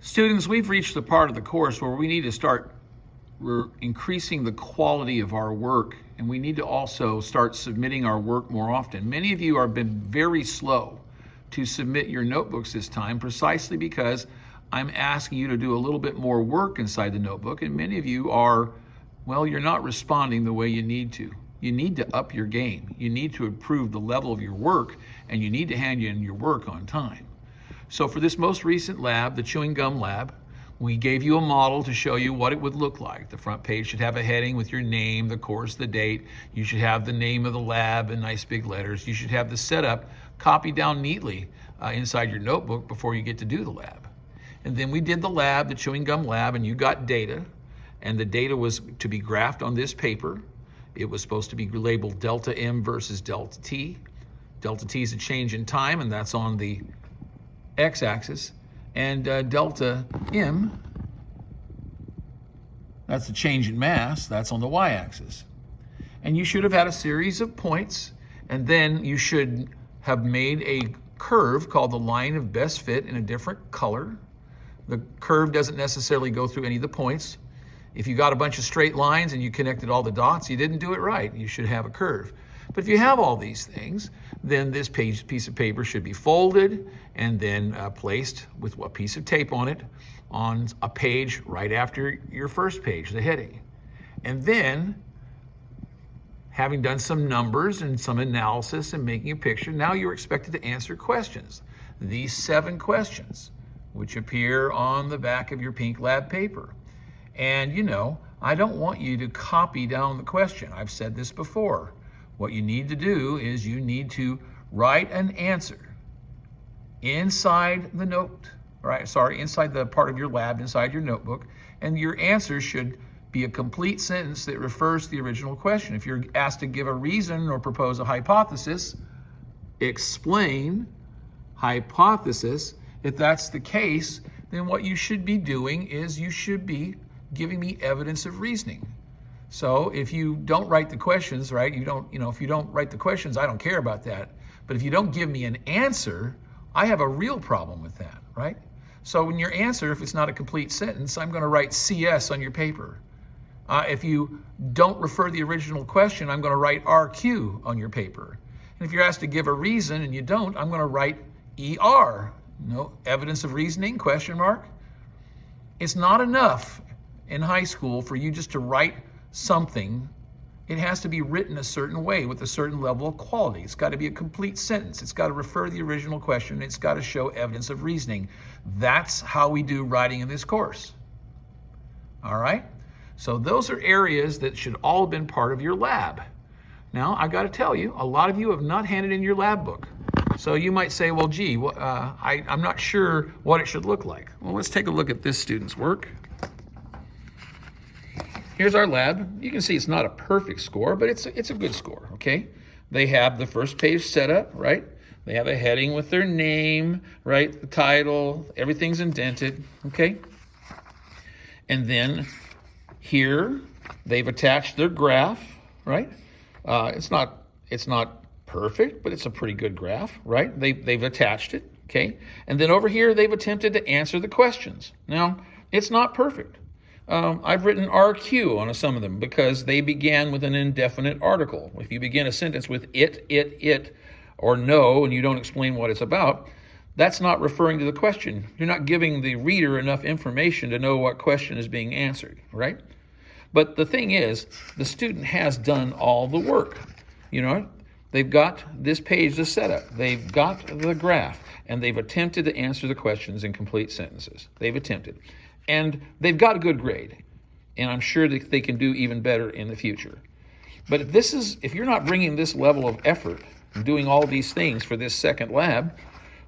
Students, we've reached the part of the course where we need to start increasing the quality of our work, and we need to also start submitting our work more often. Many of you have been very slow to submit your notebooks this time, precisely because I'm asking you to do a little bit more work inside the notebook, and many of you are, well, you're not responding the way you need to. You need to up your game. You need to improve the level of your work, and you need to hand in your work on time. So for this most recent lab, the chewing gum lab, we gave you a model to show you what it would look like. The front page should have a heading with your name, the course, the date. You should have the name of the lab in nice big letters. You should have the setup copied down neatly inside your notebook before you get to do the lab. And then we did the lab, the chewing gum lab, and you got data. And the data was to be graphed on this paper. It was supposed to be labeled delta M versus delta T. Delta T is a change in time, and that's on the x-axis, and delta M, that's the change in mass, that's on the y-axis. And you should have had a series of points, and then you should have made a curve called the line of best fit in a different color. The curve doesn't necessarily go through any of the points. If you got a bunch of straight lines and you connected all the dots, you didn't do it right. You should have a curve. But if you have all these things, then this piece of paper should be folded and then placed with a piece of tape on it on a page right after your first page, the heading. And then, having done some numbers and some analysis and making a picture, now you're expected to answer questions. These 7 questions, which appear on the back of your pink lab paper. And you know, I don't want you to copy down the question. I've said this before. What you need to do is you need to write an answer inside the note, inside the part of your lab, inside your notebook, and your answer should be a complete sentence that refers to the original question. If you're asked to give a reason or propose a hypothesis, explain hypothesis. If that's the case, then what you should be doing is you should be giving me evidence of reasoning. So if you don't write the questions, right, if you don't write the questions, I don't care about that. But if you don't give me an answer, I have a real problem with that, right? So in your answer, if it's not a complete sentence, I'm going to write CS on your paper. If you don't refer to the original question, I'm going to write RQ on your paper. And if you're asked to give a reason and you don't, I'm going to write ER. No evidence of reasoning, question mark. It's not enough in high school for you just to write something. It has to be written a certain way with a certain level of quality. It's got to be a complete sentence. It's got to refer to the original question. It's got to show evidence of reasoning. That's how we do writing in this course. All right? So those are areas that should all have been part of your lab. Now, I got to tell you, a lot of you have not handed in your lab book. So you might say, well, gee, I'm not sure what it should look like. Well, let's take a look at this student's work. Here's our lab. You can see it's not a perfect score, but it's a good score, okay? They have the first page set up, right? They have a heading with their name, right? The title, everything's indented, okay? And then here, they've attached their graph, right? It's not perfect, but it's a pretty good graph, right? They've attached it, okay? And then over here, they've attempted to answer the questions. Now, it's not perfect. I've written RQ on some of them because they began with an indefinite article. If you begin a sentence with it, or no, and you don't explain what it's about, that's not referring to the question. You're not giving the reader enough information to know what question is being answered, right? But the thing is, the student has done all the work. You know, they've got this page, the setup, they've got the graph, and they've attempted to answer the questions in complete sentences. They've attempted. And they've got a good grade. And I'm sure that they can do even better in the future. But if you're not bringing this level of effort and doing all these things for this second lab,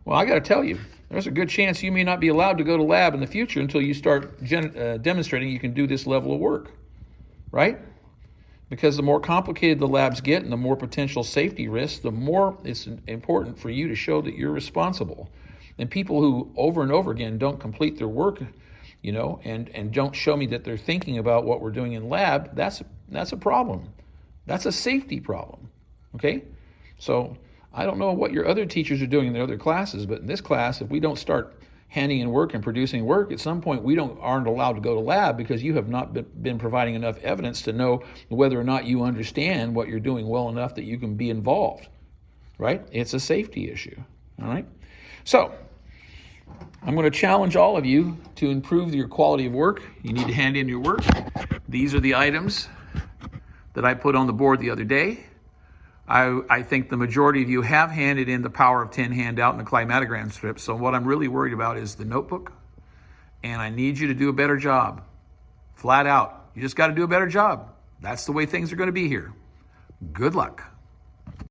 well, I got to tell you, there's a good chance you may not be allowed to go to lab in the future until you start demonstrating you can do this level of work, right? Because the more complicated the labs get and the more potential safety risks, the more it's important for you to show that you're responsible. And people who over and over again don't complete their work, you know, and don't show me that they're thinking about what we're doing in lab, that's a problem. That's a safety problem, okay? So I don't know what your other teachers are doing in their other classes, but in this class, if we don't start handing in work and producing work, at some point we aren't allowed to go to lab because you have not been providing enough evidence to know whether or not you understand what you're doing well enough that you can be involved, right? It's a safety issue, all right? So I'm going to challenge all of you to improve your quality of work. You need to hand in your work. These are the items that I put on the board the other day. I think the majority of you have handed in the Power of 10 handout and the climatogram strip. So what I'm really worried about is the notebook. And I need you to do a better job. Flat out. You just got to do a better job. That's the way things are going to be here. Good luck.